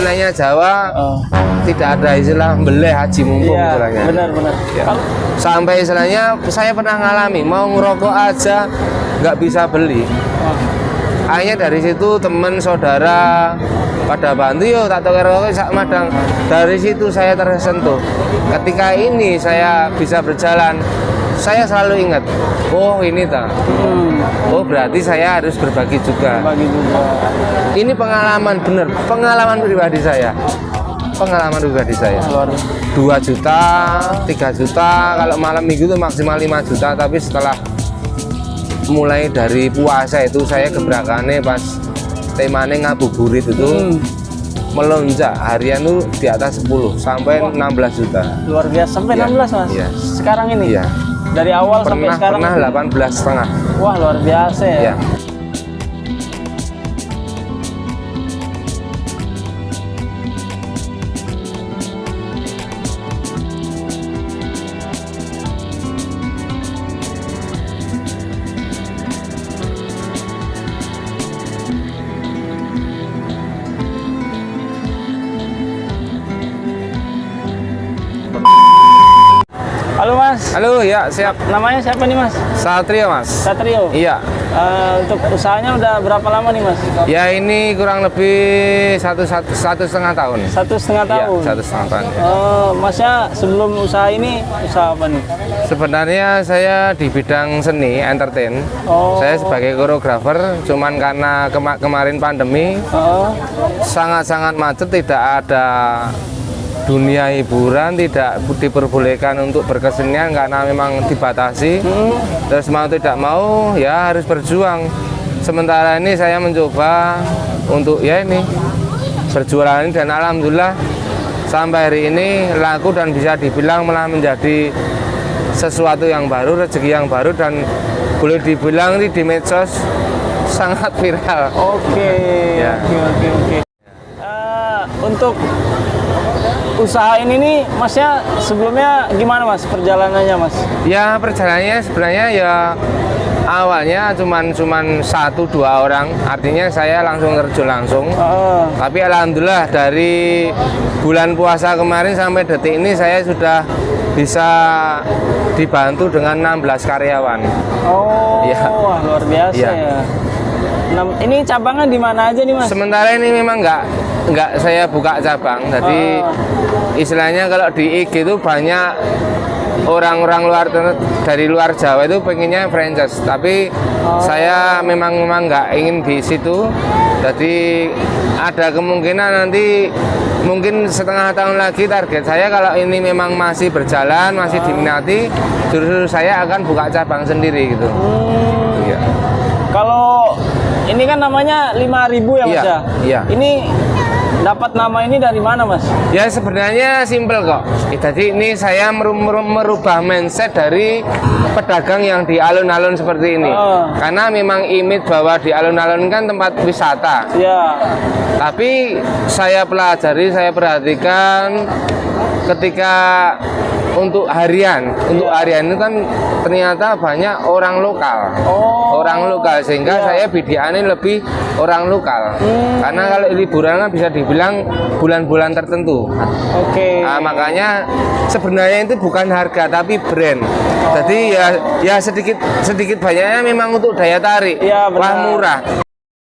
istilahnya Jawa tidak ada istilah beleh haji mumpung istilahnya. Benar-benar. Ya. Sampai istilahnya saya pernah ngalami mau ngerokok aja nggak bisa beli. Akhirnya dari situ teman saudara pada bantu yo tak tukar rokok sak madang. Dari situ saya tersentuh. Ketika ini saya bisa berjalan, saya selalu ingat, oh ini tak. Oh berarti saya harus berbagi juga. Ini pengalaman bener, pengalaman pribadi saya. Pengalaman pribadi saya. 2 juta, 3 juta, kalau malam minggu itu maksimal 5 juta, tapi setelah mulai dari puasa itu saya gebrakannya pas temanya ngabuburit itu melonjak harian itu di atas 10 sampai 16 juta. Luar biasa sampai 16 mas. Iya. Sekarang ini. Iya. Dari awal sampai sekarang. Pernah 18,5. Wah luar biasa ya. Iya. Halo mas. Halo, ya siap. Namanya siapa nih mas? Satrio mas. Satrio. Iya. Untuk usahanya udah berapa lama nih mas? Ya ini kurang lebih satu setengah tahun. 1,5 tahun. Iya, 1,5 tahun. Masnya sebelum usaha ini usaha apa nih? Sebenarnya saya di bidang seni, entertain. Saya sebagai koreografer, cuman karena kemarin pandemi sangat-sangat macet, tidak ada dunia hiburan, tidak diperbolehkan untuk berkesenian karena memang dibatasi. Terus mau tidak mau ya harus berjuang. Sementara ini saya mencoba untuk ya ini berjualan ini, dan alhamdulillah sampai hari ini laku dan bisa dibilang malah menjadi sesuatu yang baru, rezeki yang baru, dan boleh dibilang ini di medsos sangat viral. Oke. Untuk usaha ini nih masnya sebelumnya gimana mas perjalanannya mas? Ya perjalanannya sebenarnya ya awalnya cuman 1-2 orang, artinya saya langsung terjun langsung. Tapi alhamdulillah dari bulan puasa kemarin sampai detik ini saya sudah bisa dibantu dengan 16 karyawan. Ya. Wah luar biasa ya. Ini cabangnya di mana aja nih mas? Sementara ini memang nggak saya buka cabang, jadi istilahnya kalau di IG itu banyak orang-orang dari luar Jawa itu pengennya franchise, tapi saya memang nggak ingin di situ. Jadi ada kemungkinan nanti mungkin setengah tahun lagi target saya kalau ini memang masih berjalan, masih diminati, justru saya akan buka cabang sendiri gitu. Ya. Kalau ini kan namanya 5.000 ya mas ya? Iya. Ini dapat nama ini dari mana mas? Ya sebenarnya simpel kok. Jadi ini saya merubah mindset dari pedagang yang di alun-alun seperti ini. Karena memang image bahwa di alun-alun kan tempat wisata. Iya. Tapi saya pelajari, saya perhatikan ketika untuk harian itu kan ternyata banyak orang lokal. Orang lokal, sehingga saya bidianin lebih orang lokal. Karena kalau liburan kan bisa dibilang bulan-bulan tertentu. Nah, makanya sebenarnya itu bukan harga tapi brand. Jadi ya sedikit banyaknya memang untuk daya tarik. Wah murah.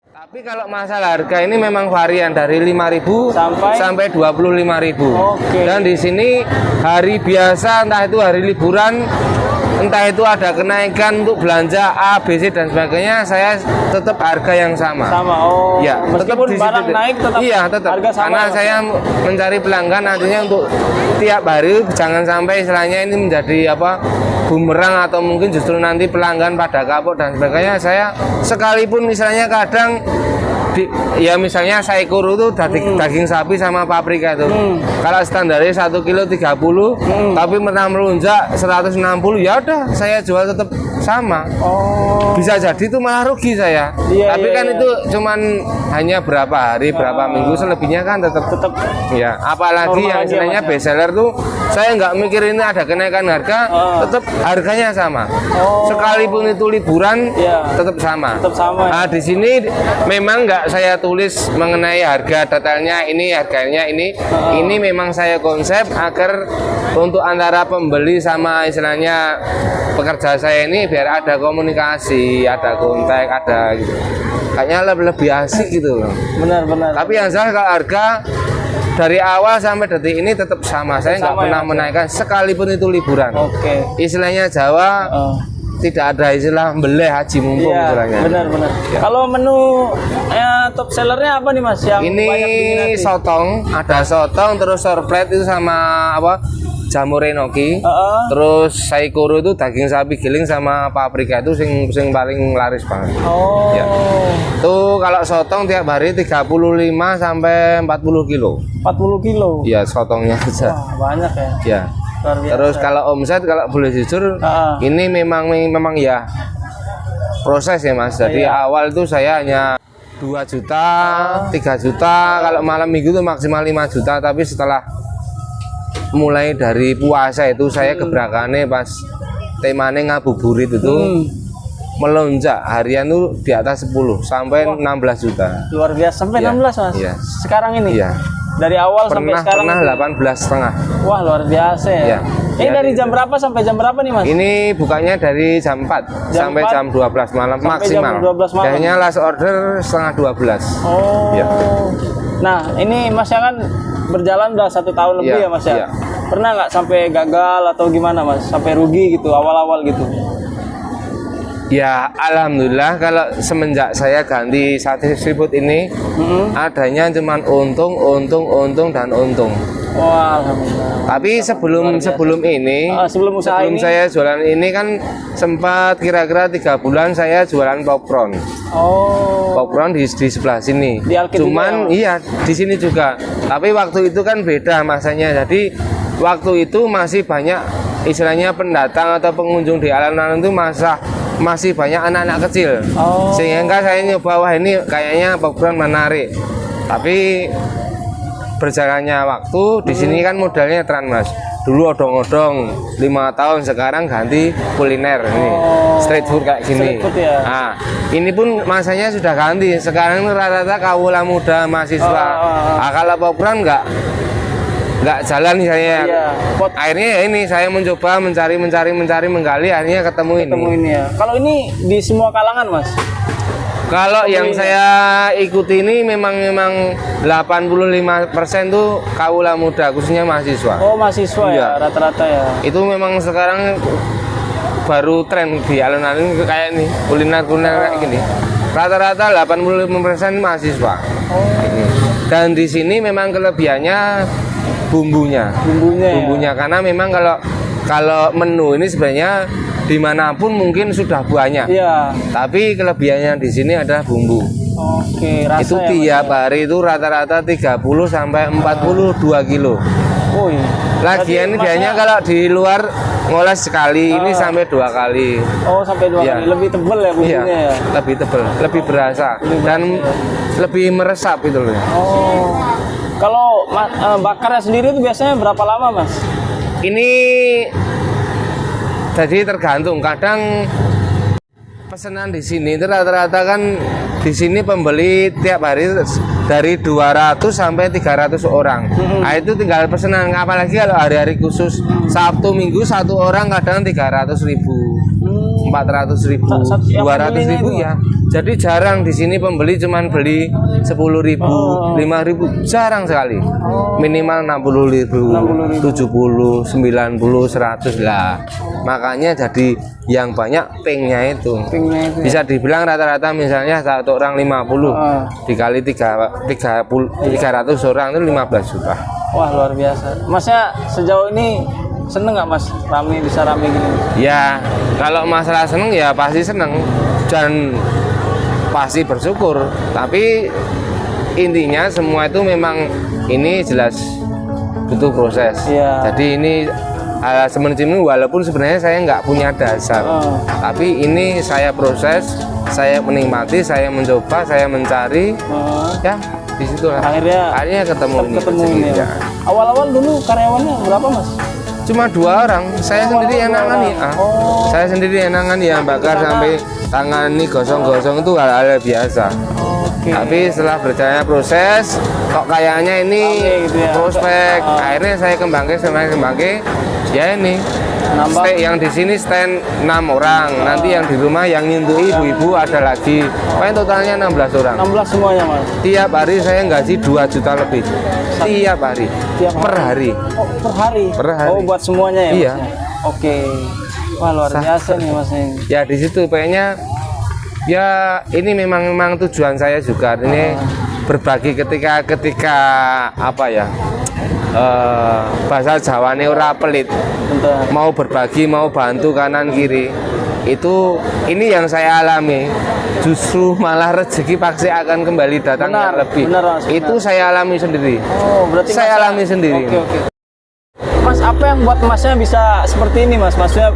Tapi kalau masalah harga ini memang varian dari 5.000 sampai 25.000. Dan di sini hari biasa, entah itu hari liburan, entah itu ada kenaikan untuk belanja A, B, C dan sebagainya, saya tetap harga yang sama. Ya, tetap di barang naik tetap. Iya, tetap. Harga sama. Karena saya mencari pelanggan, artinya untuk tiap hari jangan sampai istilahnya ini menjadi bumerang atau mungkin justru nanti pelanggan pada kapok dan sebagainya. Saya sekalipun misalnya kadang ya misalnya saikuru itu daging sapi sama paprika itu kalau standarnya 1 kilo 30 tapi pernah melonjak 160, ya udah saya jual tetap sama. Bisa jadi itu malah rugi saya. Tapi kan itu cuman hanya berapa hari, berapa minggu, selebihnya kan tetap ya. Apalagi yang istilahnya best seller tuh saya nggak mikir ini ada kenaikan harga, tetap harganya sama. Sekalipun itu liburan tetap sama. Nah, di sini memang nggak saya tulis mengenai harga detailnya ini, harganya ini memang saya konsep agar untuk antara pembeli sama istilahnya pekerja saya ini biar ada komunikasi, ada kontak, ada gitu. Kayaknya lebih asik gitu loh. Benar. Tapi yang jelas kalau harga dari awal sampai detik ini tetap sama. Saya nggak pernah menaikkan sekalipun itu liburan. Oke. Istilahnya Jawa tidak ada istilah beleh haji mumpung Iya, istilahnya. benar. Ya. Kalau menu top sellernya apa nih Mas yang Ini banyak diminati? sotong, ada sotong, terus sorplet itu sama apa? Jamur enoki. Terus saikoro itu daging sapi giling sama paprika itu sing paling laris banget. Oh. Ya. Tuh kalau sotong tiap hari 35 sampai 40 kilo. 40 kilo. Iya, sotongnya aja. Wah, banyak ya. Ya. Luar biasa. Terus kalau omset kalau boleh jujur ini memang ya proses ya Mas. Jadi awal itu saya hanya 2 juta, 3 juta, kalau malam minggu itu maksimal 5 juta, tapi setelah mulai dari puasa itu saya gebrakannya pas temanya ngabuburit itu melonjak harian tuh di atas 10 sampai 16 juta. Luar biasa sampai Iya, 16 Mas. iya. Sekarang ini. Iya. Dari awal sampai sekarang. Pernah 18,5. Wah, luar biasa ya. Iya. Ini Iya, dari iya. jam berapa sampai jam berapa nih Mas? Ini bukanya dari jam 4 sampai 4? jam 12 malam Sampai maksimal. jam 12 malam. Biasanya last order setengah 12. Oh. Iya. Nah, ini Mas ya kan berjalan udah 1 tahun lebih Iya, ya Mas ya. iya. Pernah nggak sampai gagal atau gimana Mas? Sampai rugi gitu awal-awal gitu? Ya, alhamdulillah kalau semenjak saya ganti sate seafood ini adanya cuman untung dan untung. Wah, alhamdulillah. Tapi sebelum ini, sebelum usaha sebelum ini? saya jualan ini kan sempat kira-kira 3 bulan saya jualan popcorn. Oh. Popcorn di sebelah sini. Di Alkit Cuman juga, iya di sini juga. Tapi waktu itu kan beda masanya. Jadi waktu itu masih banyak istilahnya pendatang atau pengunjung di alun-alun itu masih banyak anak-anak kecil. Oh. Sehingga saya nyoba wah ini kayaknya popcorn menarik. Tapi berjalannya waktu di sini kan modalnya tren Mas. Dulu odong-odong 5 tahun, sekarang ganti kuliner ini street food kayak gini. Street food ya. Nah, ini pun masanya sudah ganti. Sekarang rata-rata kaula muda mahasiswa. Nah, kalau popcorn nggak jalan saya. Iya. Akhirnya ya ini saya mencoba mencari menggali, akhirnya ketemu ini. Ya. Kalau ini di semua kalangan Mas. Kalau yang saya ikuti ini memang 85% tuh kaula muda, khususnya mahasiswa. Oh, mahasiswa Iya. ya rata-rata ya. Itu memang sekarang baru tren di alun-alun kayak ini, kuliner kayak gini. Rata-rata 85% mahasiswa. Dan di sini memang kelebihannya bumbunya. Bumbunya. Karena memang kalau menu ini sebenarnya dimanapun mungkin sudah banyak. Iya. Tapi kelebihannya di sini adalah bumbu. Oke, rasa Itu ya, tiap Mas, ya? hari itu rata-rata 30 sampai 42 kilo. Oh, iya. Lagian ini Berarti biasanya Masnya- kalau di luar ngoles sekali, ini sampai 2 kali. Oh, sampai 2 Iya. kali. Lebih tebel ya bumbunya Iya, ya. lebih tebal, lebih berasa dan lebih meresap itu loh. Oh. Kalau bakarnya sendiri itu biasanya berapa lama, Mas? Ini jadi tergantung, kadang pesanan di sini itu rata-rata kan di sini pembeli tiap hari dari 200 sampai 300 orang. Nah, itu tinggal pesanan, apalagi kalau hari-hari khusus Sabtu Minggu satu orang kadang 300.000, 400.000, Yang 200.000 itu, ya. Jadi jarang di sini pembeli cuman beli 10.000, 5.000, jarang sekali. Minimal 60.000, 70, 90, 100 lah. Makanya jadi yang banyak pingnya itu. Pingnya itu. Bisa dibilang rata-rata misalnya satu orang 50 dikali 300 orang itu 15 juta. Wah, luar biasa. Masnya sejauh ini seneng nggak Mas bisa rame gini? Ya, kalau masalah seneng ya pasti seneng dan pasti bersyukur. Tapi intinya semua itu memang ini jelas butuh proses. Iya. Jadi ini seperti ini walaupun sebenarnya saya nggak punya dasar, tapi ini saya proses, saya menikmati, saya mencoba, saya mencari, ya di situ lah. Akhirnya ketemu ini. Ya. Awal-awal dulu karyawannya berapa Mas? Cuma 2 orang, saya sendiri yang nangani. Saya sendiri yang nangani, yang bakar sampai tangan ini gosong-gosong itu hal-hal biasa. Oke. Tapi setelah berjalannya proses, kok kayaknya ini Oke, gitu ya. prospek. Akhirnya saya kembangke, ya ini. Nambah. Yang di sini stand 6 orang. Nanti yang di rumah yang nyentuh ibu-ibu ada lagi. Pokoknya totalnya 16 orang. 16 semuanya mas. Tiap hari saya gaji 2 juta lebih. Tiap hari. Per hari. Oh, per hari. Per hari. Oh, buat semuanya ya. Iya. Mas, ya? Oke. Wah, luar biasa nih mas ini. Ya di situ kayaknya ya ini memang tujuan saya juga ini berbagi ketika apa ya bahasa Jawa ini ora pelit, Bentar. mau berbagi mau bantu kanan kiri itu ini yang saya alami, justru malah rezeki pasti akan kembali datang Benar, yang lebih. benar, Mas, benar. Itu saya alami sendiri. Oh, berarti Saya Mas, alami sendiri. Oke. Mas, apa yang buat masnya bisa seperti ini mas? Maksudnya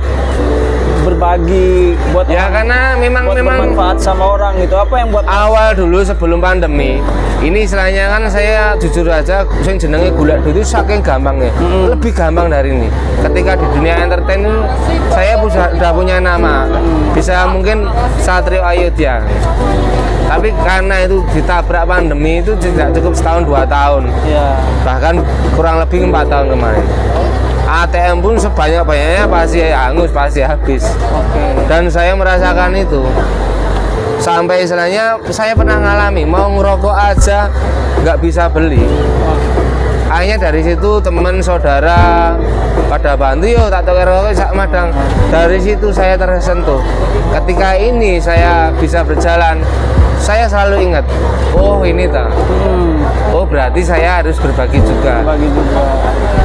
berbagi buat Ya orang, karena memang buat bermanfaat sama orang gitu. Apa yang buat awal dulu sebelum pandemi ini istilahnya kan saya jujur aja sing jenenge golek duit itu saking gampangnya, lebih gampang dari ini. Ketika di dunia entertain itu, saya sudah punya nama, bisa mungkin Satrio Ayodhya. Tapi karena itu ditabrak pandemi itu tidak cukup setahun 2 tahun, ya? bahkan kurang lebih 4 tahun kemarin. ATM pun sebanyak-banyaknya pasti hangus, pasti habis. Oke. Dan saya merasakan itu sampai istilahnya saya pernah ngalami mau ngerokok aja nggak bisa beli. Akhirnya dari situ teman saudara pada bantu yo tak tukar rokok sak madang. Dari situ saya tersentuh. Ketika ini saya bisa berjalan, saya selalu ingat, oh ini tak. Oh berarti saya harus berbagi juga. Bagi juga.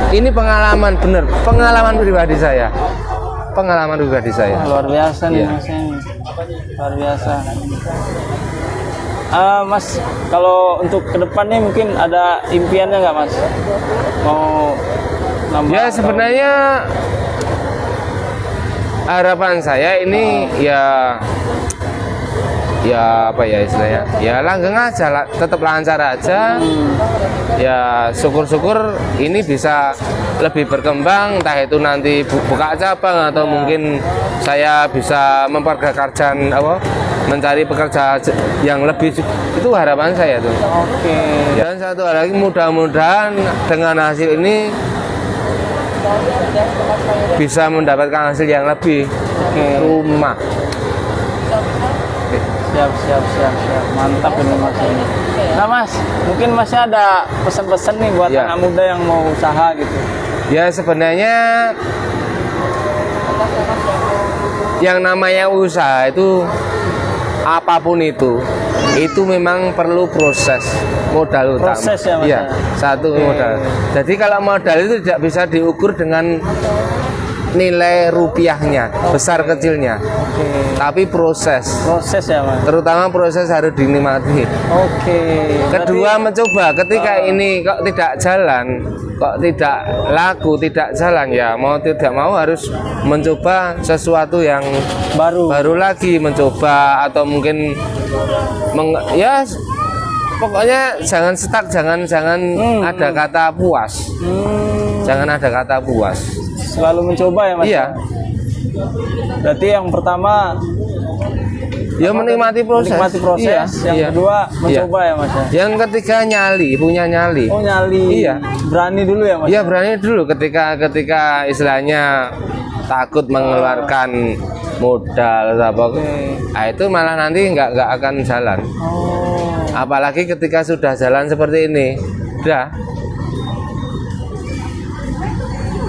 Ini pengalaman bener, pengalaman pribadi saya. Pengalaman pribadi saya. Luar biasa nih Iya. mas ini. Luar biasa. Mas, kalau untuk kedepannya mungkin ada impiannya nggak mas? Mau nambah? Ya atau- sebenarnya harapan saya ini ya apa ya istilahnya, ya langgeng aja, tetap lancar aja. Ya syukur-syukur ini bisa lebih berkembang, entah itu nanti buka cabang atau mungkin saya bisa memperkerjakan mencari pekerja yang lebih, itu harapan saya tuh. Oke. Dan satu hal lagi, mudah-mudahan dengan hasil ini bisa mendapatkan hasil yang lebih. Oke. Rumah. Siap. Mantap ini mas ini. Nah mas, mungkin masnya ada pesan-pesan nih buat Ya. anak muda yang mau usaha gitu. Ya sebenarnya yang namanya usaha itu apapun itu memang perlu proses, modal utama. Proses ya, Mas, Iya, ya? satu Oke. modal. Jadi kalau modal itu tidak bisa diukur dengan nilai rupiahnya, besar kecilnya, Oke. tapi proses. Proses ya mas. Terutama proses harus dinikmati. Oke. Kedua, Berarti- mencoba ketika ini kok tidak jalan, kok tidak laku, tidak jalan, ya mau tidak mau harus mencoba sesuatu yang baru lagi, mencoba atau mungkin ya pokoknya jangan stuck, jangan ada kata puas. Jangan ada kata puas. selalu mencoba ya mas. Iya. Berarti yang pertama Ya menikmati proses. menikmati proses, Iya, yang iya. kedua mencoba ya mas ya. Yang ketiga nyali, punya nyali. Oh nyali. Iya. Berani dulu ya mas. Iya berani dulu ketika istilahnya takut mengeluarkan modal atau apa. Nah, itu malah nanti nggak akan jalan. Oh. Apalagi ketika sudah jalan seperti ini, udah.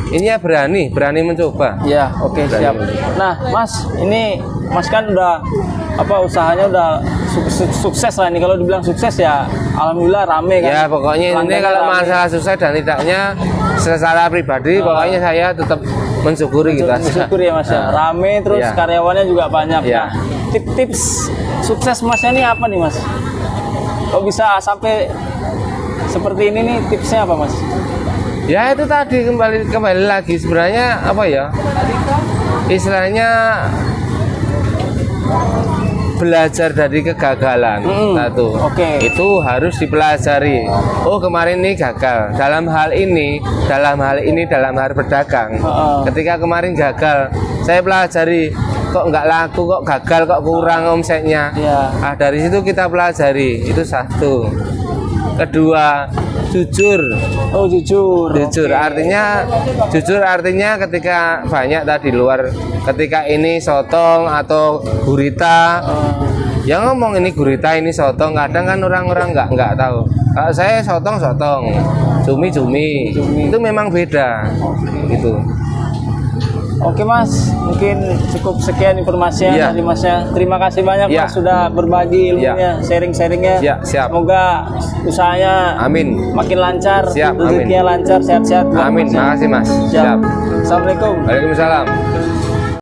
Ini ya berani mencoba. Ya, oke siap. Nah, Mas, ini Mas kan udah usahanya udah sukses lah ini. Kalau dibilang sukses ya alhamdulillah rame kan. Ya pokoknya ini Pelanggannya kalau rame. masalah sukses dan tidaknya secara pribadi pokoknya saya tetap mensyukuri gitu aja. Syukur ya Mas ya. Rame terus Ya. karyawannya juga banyak. Ya. Nah, tips sukses Masnya ini apa nih Mas? Kok bisa sampai seperti ini nih, tipsnya apa Mas? Ya itu tadi kembali lagi sebenarnya apa ya? Istilahnya belajar dari kegagalan. Satu. Oke. Itu harus dipelajari. Oh, kemarin ini gagal. Dalam hal dalam hal berdagang. Heeh. Ketika kemarin gagal, saya pelajari. kok nggak laku, kok gagal, kok kurang omsetnya. Iya. Nah, dari situ kita pelajari, itu satu. Kedua, jujur. Oh, jujur. Jujur artinya ketika banyak tadi luar, ketika ini sotong atau gurita, yang ngomong ini gurita, ini sotong, kadang kan orang-orang nggak tahu. Kalau saya sotong, cumi, itu memang beda, gitu. Oke Mas, mungkin cukup sekian informasinya Iya. dari Masnya. Terima kasih banyak Iya. Mas sudah berbagi ilmunya, Iya. sharing-sharingnya. Iya, siap. Semoga usahanya Amin. makin lancar, Siap, rezekinya lancar, sehat-sehat. Amin. Makasih Mas. Siap. Assalamualaikum. Waalaikumsalam.